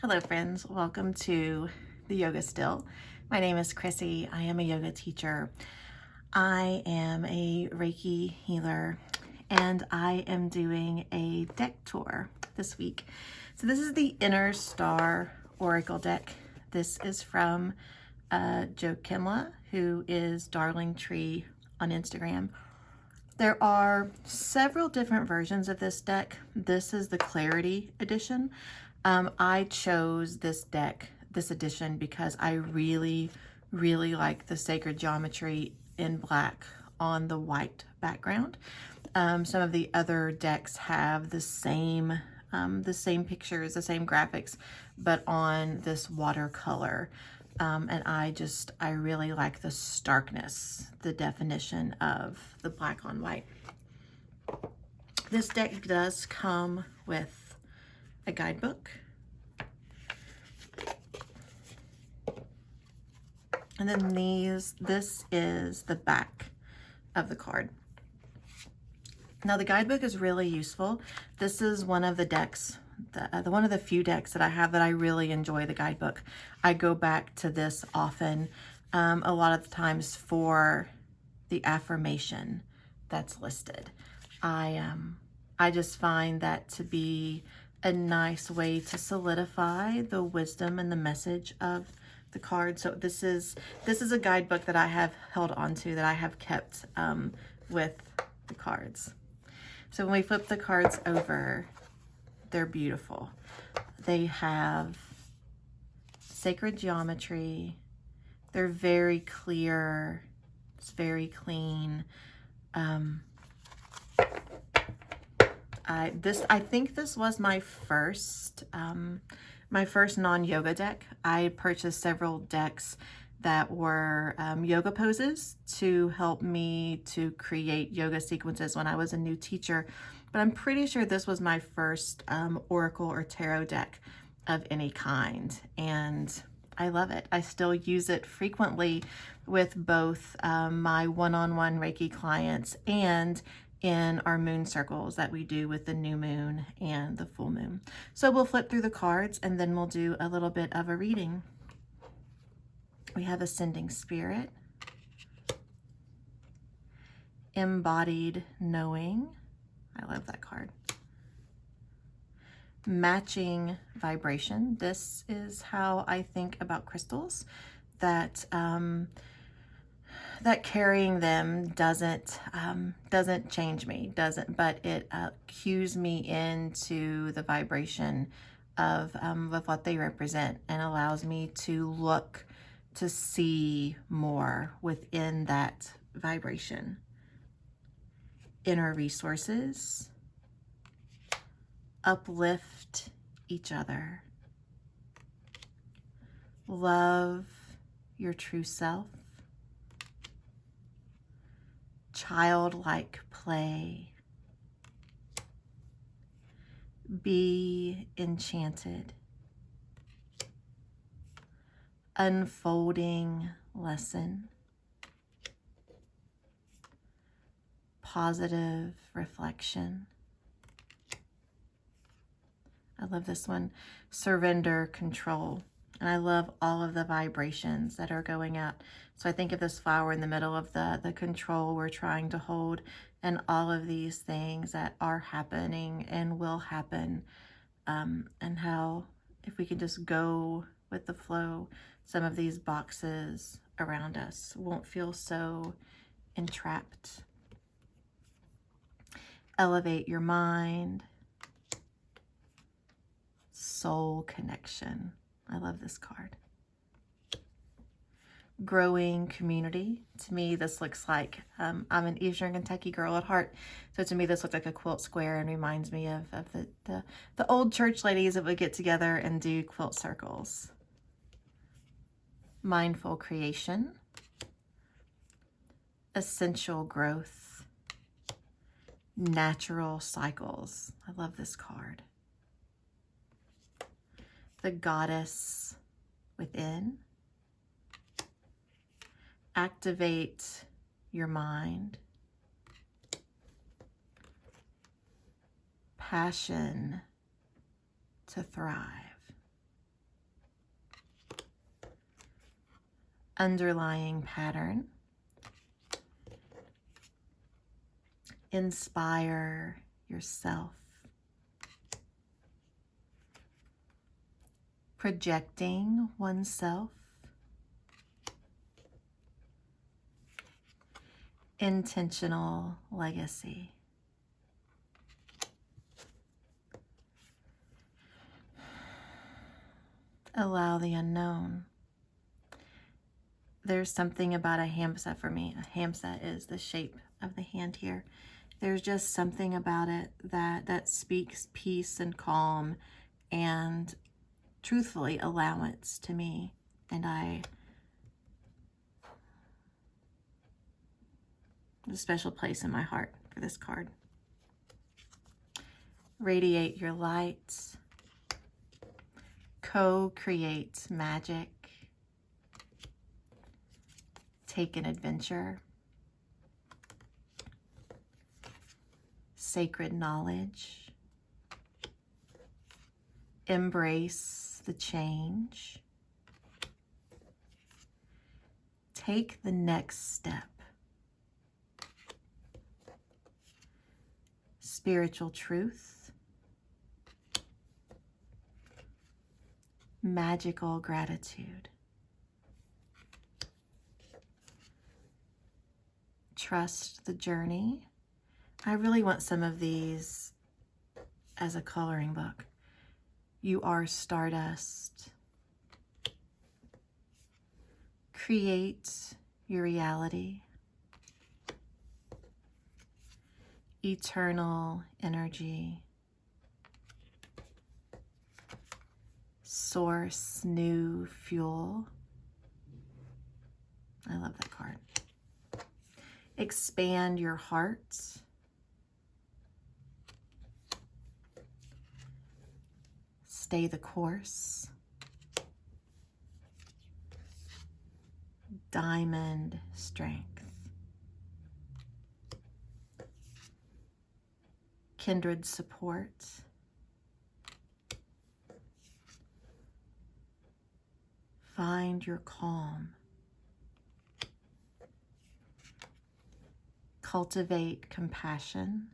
Hello friends, welcome to the Yoga Still. My name is Chrissy. I am a yoga teacher. I am a Reiki healer and I am doing a deck tour this week. So this is the Inner Star Oracle deck. This is from Joe Kimla, who is Darling Tree on Instagram. There are several different versions of this deck. This is the Clarity edition. I chose this edition because I really like the sacred geometry in black on the white background. Some of the other decks have the same pictures, the same graphics, but on this watercolor. And I really like the starkness, the definition of the black on white. This deck does come with a guidebook. And then this is the back of the card. Now the guidebook is really useful. This is one of the decks, one of the few decks that I have that I really enjoy the guidebook. I go back to this often, a lot of the times for the affirmation that's listed. I just find that to be a nice way to solidify the wisdom and the message of the card. So this is a guidebook that I have held on to, that I have kept with the cards. So when we flip the cards over, they're beautiful. They have sacred geometry. They're very clear. It's very clean. I think this was my first non-yoga deck. I purchased several decks that were yoga poses to help me to create yoga sequences when I was a new teacher. But I'm pretty sure this was my first oracle or tarot deck of any kind. And I love it. I still use it frequently with both my one-on-one Reiki clients and in our moon circles that we do with the new moon and the full moon. So we'll flip through the cards and then we'll do a little bit of a reading. We have Ascending Spirit, Embodied Knowing. I love that card. Matching Vibration. This is how I think about crystals, that that carrying them doesn't change me, but it cues me into the vibration of what they represent and allows me to look to see more within that vibration. Inner Resources, Uplift Each Other, Love Your True Self, Childlike Play, Be Enchanted, Unfolding Lesson, Positive Reflection. I love this one, Surrender Control. And I love all of the vibrations that are going out. So I think of this flower in the middle of the control we're trying to hold, and all of these things that are happening and will happen, and how if we can just go with the flow, some of these boxes around us won't feel so entrapped. Elevate Your Mind, Soul Connection. I love this card. Growing Community. To me, this looks like, I'm an Eastern Kentucky girl at heart, so to me this looks like a quilt square and reminds me of the old church ladies that would get together and do quilt circles. Mindful Creation, Essential Growth, Natural Cycles. I love this card. The Goddess Within, Activate Your Mind, Passion to Thrive. underlying pattern. Inspire yourself. Projecting oneself. Intentional legacy. Allow the unknown. There's something about a hamsa for me. A hamsa is the shape of the hand here. There's just something about it that speaks peace and calm and truthfully allowance to me. And there's a special place in my heart for this card. Radiate your light. Co-create magic. Take an adventure. Sacred knowledge. Embrace the change. Take the next step. Spiritual truth. Magical gratitude. Trust the journey. I really want some of these as a coloring book. You are stardust. Create your reality. Eternal energy. Source new fuel. I love that card. Expand your heart. Stay the course. Diamond strength. Kindred support. Find your calm. Cultivate compassion.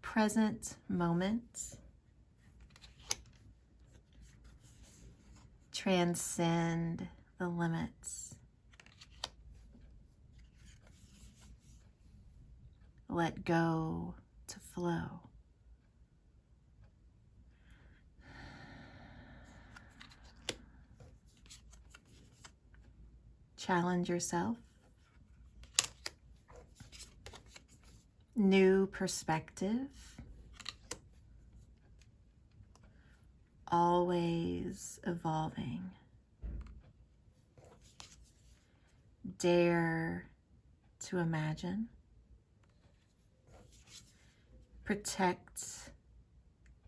Present moment. Transcend the limits. Let go to flow. Challenge yourself. New perspective. Always evolving. Dare to imagine. Protect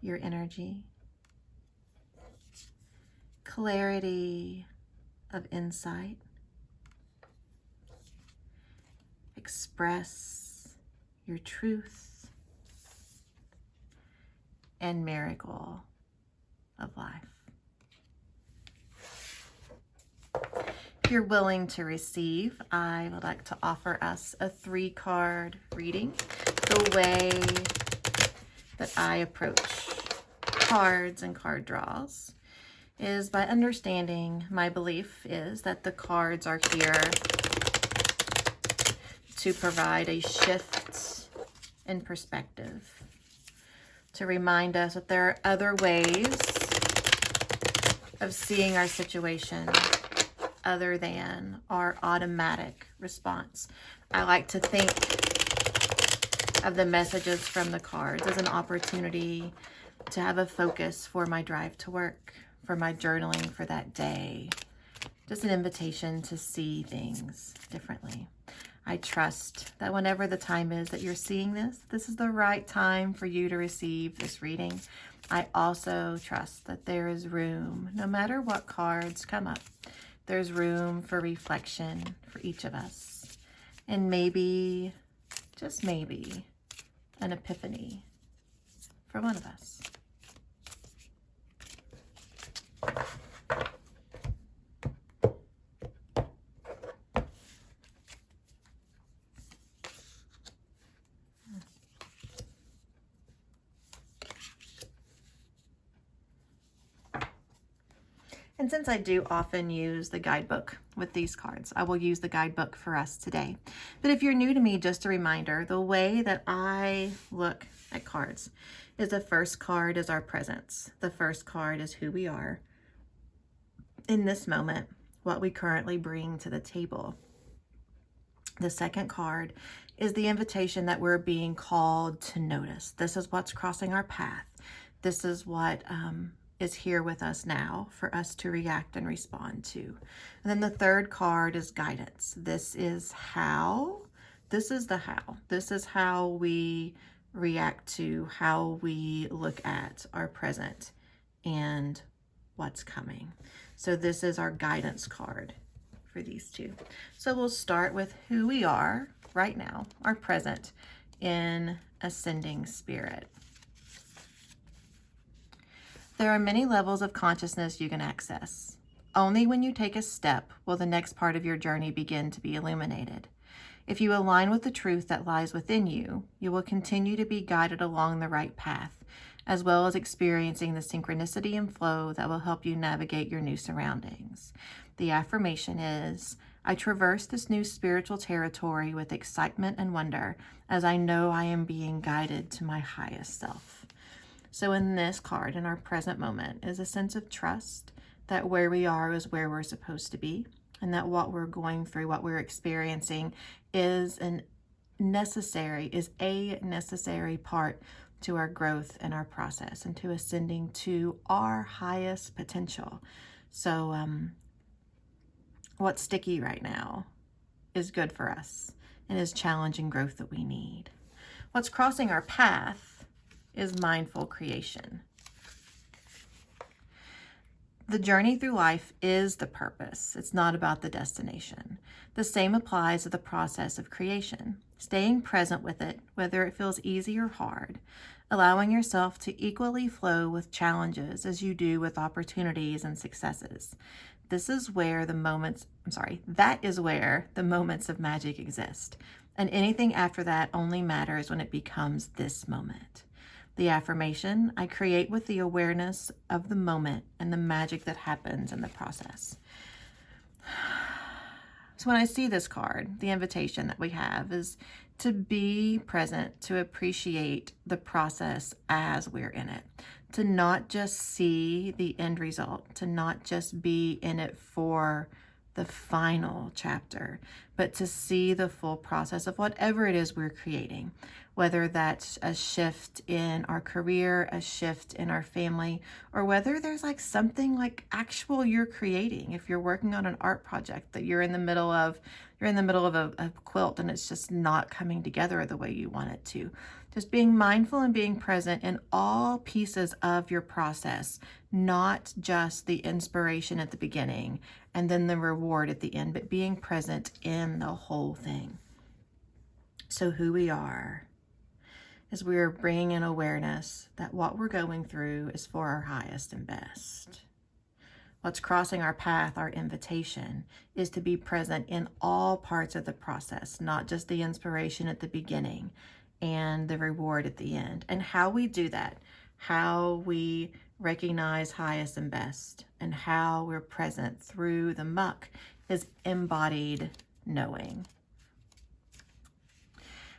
your energy. Clarity of insight. Express your truth. And miracle of life. If you're willing to receive, I would like to offer us a 3-card reading. The way that I approach cards and card draws is by understanding my belief is that the cards are here to provide a shift in perspective, to remind us that there are other ways of seeing our situation other than our automatic response. I like to think of the messages from the cards as an opportunity to have a focus for my drive to work, for my journaling for that day. Just an invitation to see things differently. I trust that whenever the time is that you're seeing this, this is the right time for you to receive this reading. I also trust that there is room, no matter what cards come up, there's room for reflection for each of us. And maybe, just maybe, an epiphany for one of us. And since I do often use the guidebook with these cards, I will use the guidebook for us today. But if you're new to me, just a reminder, the way that I look at cards is the first card is our presence. The first card is who we are in this moment, what we currently bring to the table. The second card is the invitation that we're being called to notice. This is what's crossing our path. This is what is here with us now for us to react and respond to. And then the third card is guidance. This is the how. This is how we react to, how we look at our present and what's coming. So this is our guidance card for these two. So we'll start with who we are right now, our present in ascending spirit. There are many levels of consciousness you can access. Only when you take a step will the next part of your journey begin to be illuminated. If you align with the truth that lies within you, you will continue to be guided along the right path, as well as experiencing the synchronicity and flow that will help you navigate your new surroundings. The affirmation is, I traverse this new spiritual territory with excitement and wonder, as I know I am being guided to my highest self. So in this card, in our present moment, is a sense of trust that where we are is where we're supposed to be, and that what we're going through, what we're experiencing is a necessary part to our growth and our process and to ascending to our highest potential. So what's sticky right now is good for us and is challenging growth that we need. What's crossing our path is mindful creation. The journey through life is the purpose. It's not about the destination. The same applies to the process of creation. Staying present with it, whether it feels easy or hard, allowing yourself to equally flow with challenges as you do with opportunities and successes. That is where the moments of magic exist. And anything after that only matters when it becomes this moment. The affirmation, I create with the awareness of the moment and the magic that happens in the process. So when I see this card, the invitation that we have is to be present, to appreciate the process as we're in it, to not just see the end result, to not just be in it for the final chapter, but to see the full process of whatever it is we're creating, whether that's a shift in our career, a shift in our family, or whether there's like something like actual you're creating. If you're working on an art project that you're in the middle of a quilt and it's just not coming together the way you want it to. Just being mindful and being present in all pieces of your process, not just the inspiration at the beginning and then the reward at the end, but being present in the whole thing. So who we are is we're bringing in awareness that what we're going through is for our highest and best. What's crossing our path, our invitation, is to be present in all parts of the process, not just the inspiration at the beginning and the reward at the end. And how we do that, how we recognize highest and best, and how we're present through the muck is embodied knowing.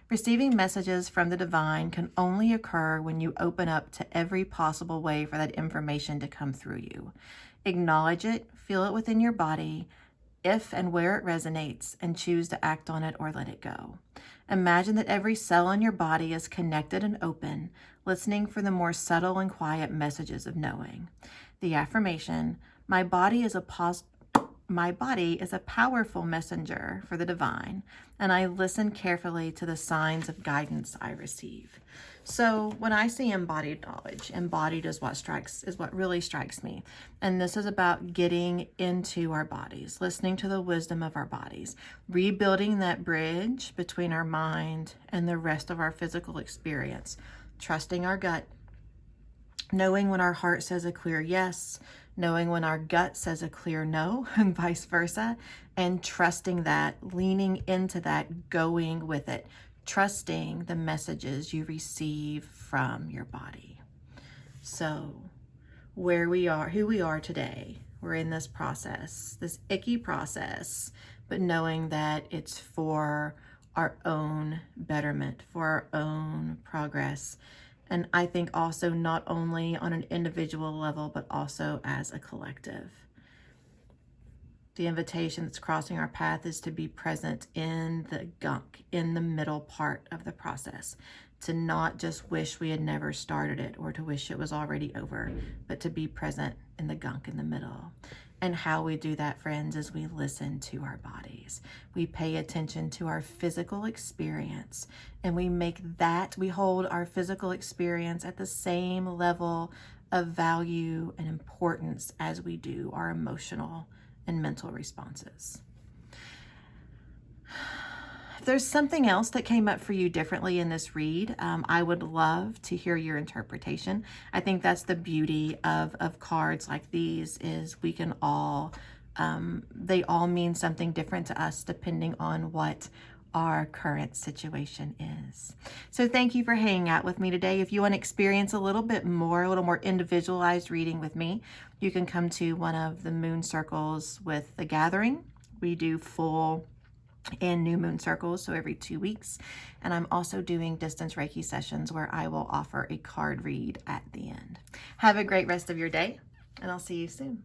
Receiving messages from the divine can only occur when you open up to every possible way for that information to come through you. Acknowledge it, feel it within your body, if and where it resonates, and choose to act on it or let it go. Imagine that every cell in your body is connected and open, listening for the more subtle and quiet messages of knowing. The affirmation, my body is a powerful messenger for the divine, and I listen carefully to the signs of guidance I receive. So when I see embodied knowledge, embodied is what really strikes me. And this is about getting into our bodies, listening to the wisdom of our bodies, rebuilding that bridge between our mind and the rest of our physical experience, trusting our gut, knowing when our heart says a clear yes, knowing when our gut says a clear no, and vice versa, and trusting that, leaning into that, going with it, trusting the messages you receive from your body. So where we are, who we are today, we're in this process, this icky process, but knowing that it's for our own betterment, for our own progress. And I think also not only on an individual level, but also as a collective. The invitation that's crossing our path is to be present in the gunk, in the middle part of the process, to not just wish we had never started it or to wish it was already over, but to be present in the gunk in the middle. And how we do that, friends, is we listen to our bodies. We pay attention to our physical experience, and we hold our physical experience at the same level of value and importance as we do our emotional and mental responses. If there's something else that came up for you differently in this read, I would love to hear your interpretation. I think that's the beauty of cards like these, is we can all, they all mean something different to us depending on what our current situation is. So thank you for hanging out with me today. If you want to experience a little more individualized reading with me, you can come to one of the moon circles with The Gathering. We do full and new moon circles, so every 2 weeks. And I'm also doing distance Reiki sessions where I will offer a card read at the end. Have a great rest of your day, and I'll see you soon.